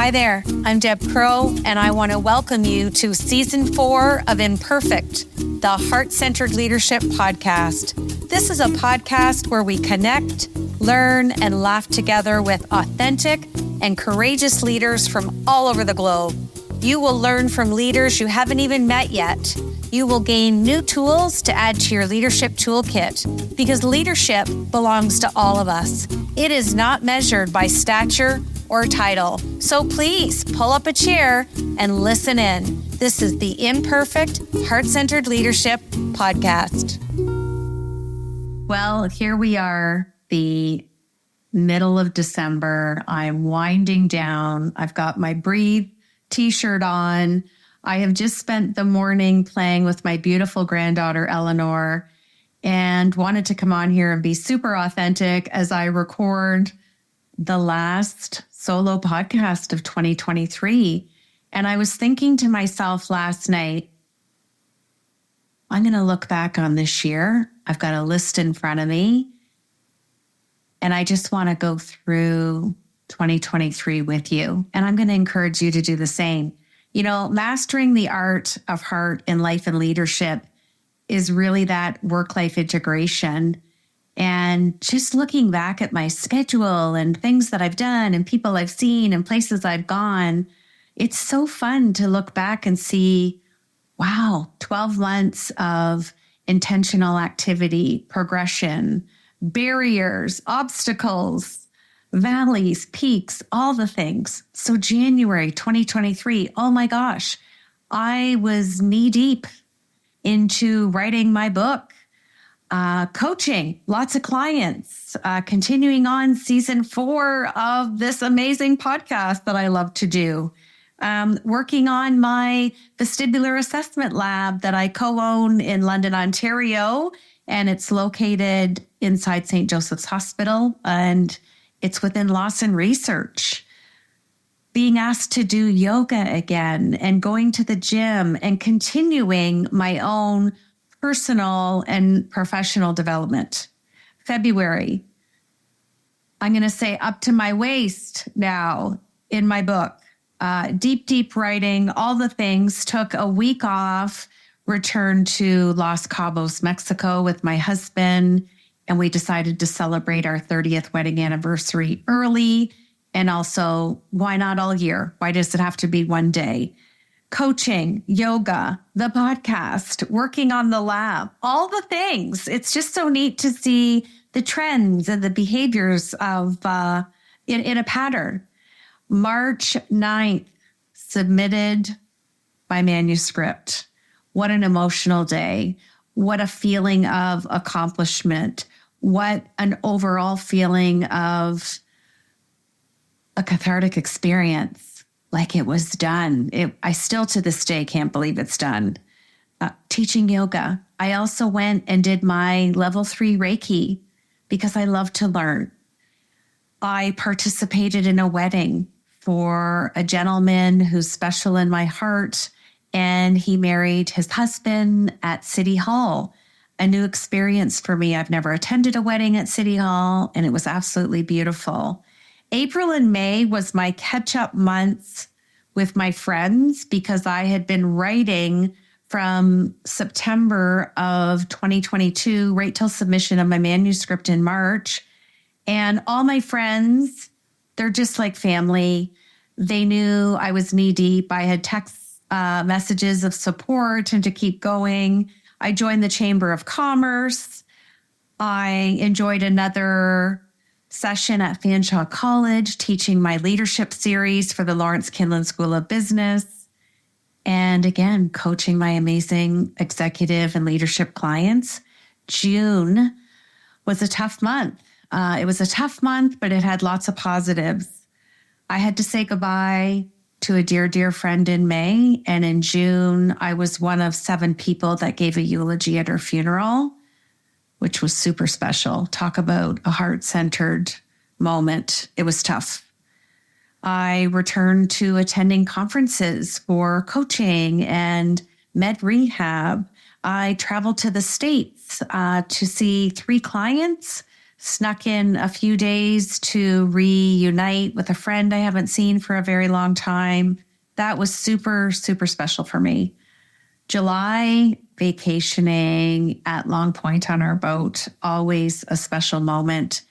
Hi there, I'm Deb Crowe, and I want to welcome you to Season 4 of Imperfect, the Heart-Centered Leadership Podcast. This is a podcast where we connect, learn, and laugh together with authentic and courageous leaders from all over the globe. You will learn from leaders you haven't even met yet. You will gain new tools to add to your leadership toolkit, because leadership belongs to all of us. It is not measured by stature or title. So please pull up a chair and listen in. This is the Imperfect, Heart-Centered Leadership Podcast. Well, here we are, the middle of December. I'm winding down. I've got my Breathe t-shirt on. I have just spent the morning playing with my beautiful granddaughter, Eleanor, and wanted to come on here and be super authentic as I record the last solo podcast of 2023. And I was thinking to myself last night, I'm going to look back on this year. I've got a list in front of me, and I just want to go through 2023 with you. And I'm going to encourage you to do the same. You know, mastering the art of heart in life and leadership is really that work-life integration. And just looking back at my schedule and things that I've done and people I've seen and places I've gone, it's so fun to look back and see, wow, 12 months of intentional activity, progression, barriers, obstacles, valleys, peaks, all the things. So January 2023, oh my gosh, I was knee deep into writing my book. Coaching, lots of clients, continuing on season 4 of this amazing podcast that I love to do. Working on my vestibular assessment lab that I co-own in London, Ontario, and it's located inside St. Joseph's Hospital, and it's within Lawson Research. Being asked to do yoga again and going to the gym and continuing my own personal and professional development. February, I'm going to say up to my waist now in my book. Deep writing, all the things. Took a week off, returned to Los Cabos, Mexico with my husband, and we decided to celebrate our 30th wedding anniversary early. And also, why not all year? Why does it have to be one day? Coaching, yoga, the podcast, working on the lab, all the things. It's just so neat to see the trends and the behaviors of in a pattern. March 9th, submitted my manuscript. What an emotional day. What a feeling of accomplishment. What an overall feeling of a cathartic experience. Like it was done. I still to this day can't believe it's done. Teaching yoga. I also went and did my level 3 Reiki because I love to learn. I participated in a wedding for a gentleman who's special in my heart, and he married his husband at City Hall. A new experience for me. I've never attended a wedding at City Hall, and it was absolutely beautiful. April and May was my catch-up months with my friends because I had been writing from September of 2022 right till submission of my manuscript in March. And all my friends, they're just like family. They knew I was knee-deep. I had text messages of support and to keep going. I joined the Chamber of Commerce. I enjoyed another session at Fanshawe College, teaching my leadership series for the Lawrence Kinlan School of Business. And again, coaching my amazing executive and leadership clients. June was a tough month. It was a tough month, but it had lots of positives. I had to say goodbye to a dear friend in May. And in June, I was one of 7 people that gave a eulogy at her funeral, which was super special. Talk about a heart-centered moment. It was tough. I returned to attending conferences for coaching and med rehab. I traveled to the States to see 3 clients, snuck in a few days to reunite with a friend I haven't seen for a very long time. That was super, super special for me. July, vacationing at Long Point on our boat, always a special moment.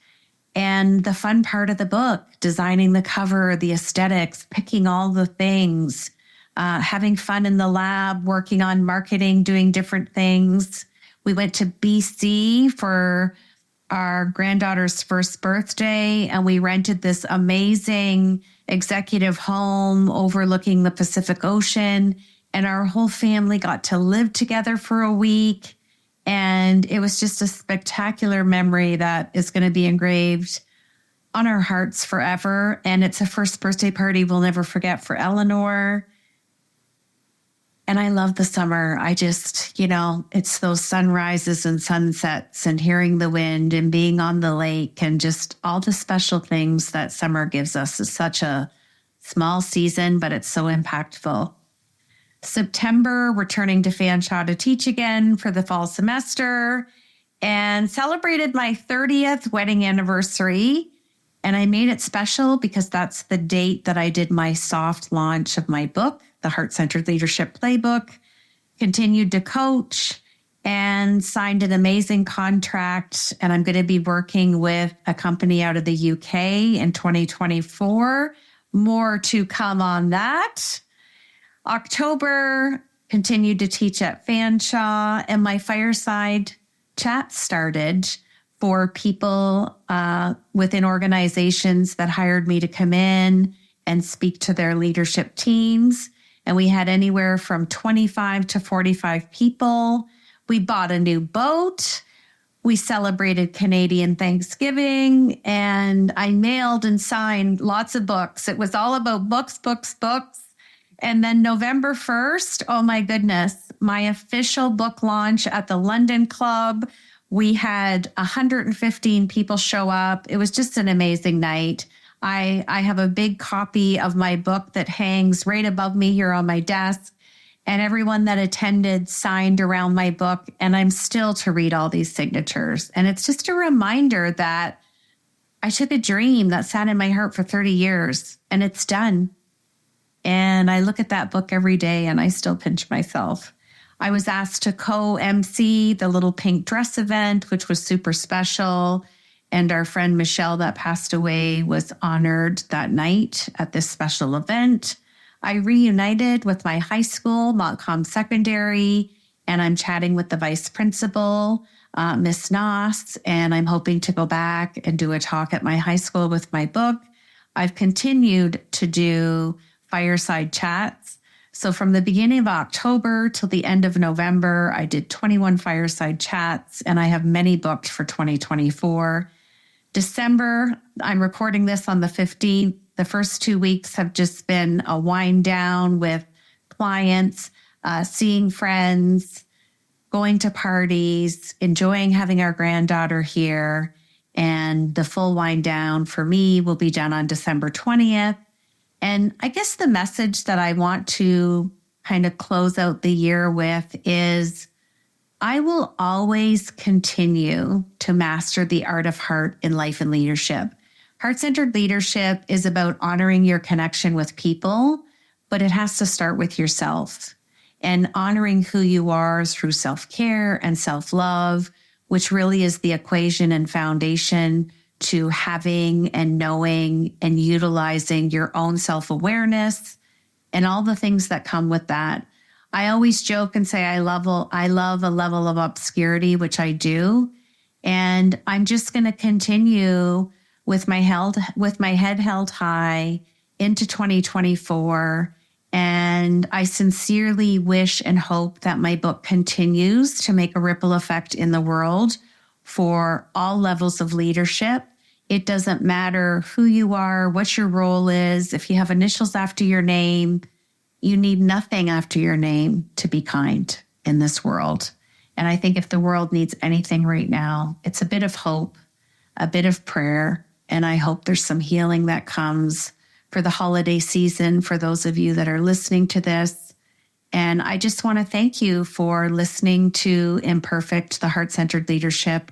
And the fun part of the book, designing the cover, the aesthetics, picking all the things, having fun in the lab, working on marketing, doing different things. We went to BC for our granddaughter's first birthday, and we rented this amazing executive home overlooking the Pacific Ocean. And our whole family got to live together for a week. And it was just a spectacular memory that is going to be engraved on our hearts forever. And it's a first birthday party we'll never forget for Eleanor. And I love the summer. I just, it's those sunrises and sunsets and hearing the wind and being on the lake and just all the special things that summer gives us. It's such a small season, but it's so impactful. September, returning to Fanshawe to teach again for the fall semester and celebrated my 30th wedding anniversary. And I made it special because that's the date that I did my soft launch of my book, The Heart-Centered Leadership Playbook, continued to coach and signed an amazing contract. And I'm going to be working with a company out of the UK in 2024. More to come on that. October, continued to teach at Fanshawe, and my fireside chat started for people within organizations that hired me to come in and speak to their leadership teams. And we had anywhere from 25 to 45 people. We bought a new boat. We celebrated Canadian Thanksgiving, and I mailed and signed lots of books. It was all about books, books, books. And then November 1st, oh my goodness, my official book launch at the London Club. We had 115 people show up. It was just an amazing night. I have a big copy of my book that hangs right above me here on my desk. And everyone that attended signed around my book. And I'm still to read all these signatures. And it's just a reminder that I took a dream that sat in my heart for 30 years and it's done. And I look at that book every day and I still pinch myself. I was asked to co-MC the little pink dress event, which was super special. And our friend Michelle that passed away was honored that night at this special event. I reunited with my high school, Montcalm Secondary, and I'm chatting with the vice principal, Miss Noss, and I'm hoping to go back and do a talk at my high school with my book. I've continued to do fireside chats. So from the beginning of October till the end of November, I did 21 fireside chats, and I have many booked for 2024. December, I'm recording this on the 15th. The first 2 weeks have just been a wind down with clients, seeing friends, going to parties, enjoying having our granddaughter here. And the full wind down for me will be done on December 20th. And I guess the message that I want to kind of close out the year with is I will always continue to master the art of heart in life and leadership. Heart-centered leadership is about honoring your connection with people, but it has to start with yourself and honoring who you are through self-care and self-love, which really is the equation and foundation to having and knowing and utilizing your own self-awareness and all the things that come with that. I always joke and say I love a level of obscurity, which I do. And I'm just going to continue with my head held high into 2024. And I sincerely wish and hope that my book continues to make a ripple effect in the world for all levels of leadership. It doesn't matter who you are, what your role is. If you have initials after your name, you need nothing after your name to be kind in this world. And I think if the world needs anything right now, it's a bit of hope, a bit of prayer. And I hope there's some healing that comes for the holiday season for those of you that are listening to this. And I just want to thank you for listening to Imperfect, the Heart-Centered Leadership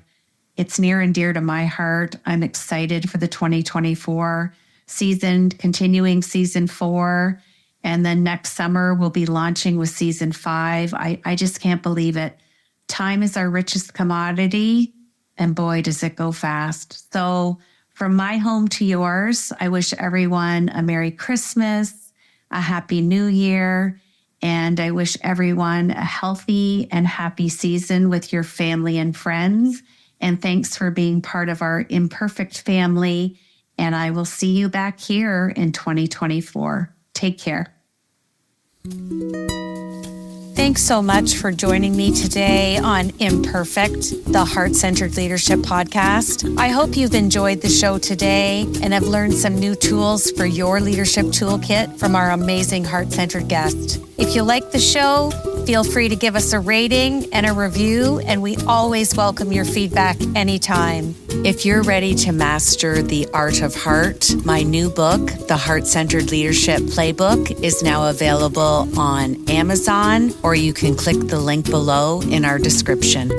It's near and dear to my heart. I'm excited for the 2024 season, continuing season 4. And then next summer, we'll be launching with season 5. I just can't believe it. Time is our richest commodity, and boy, does it go fast. So from my home to yours, I wish everyone a Merry Christmas, a Happy New Year, and I wish everyone a healthy and happy season with your family and friends. And thanks for being part of our Imperfect family. And I will see you back here in 2024. Take care. Thanks so much for joining me today on Imperfect, the Heart-Centered Leadership Podcast. I hope you've enjoyed the show today and have learned some new tools for your leadership toolkit from our amazing heart-centered guest. If you like the show, feel free to give us a rating and a review, and we always welcome your feedback anytime. If you're ready to master the art of heart, my new book, The Heart-Centered Leadership Playbook, is now available on Amazon, or you can click the link below in our description.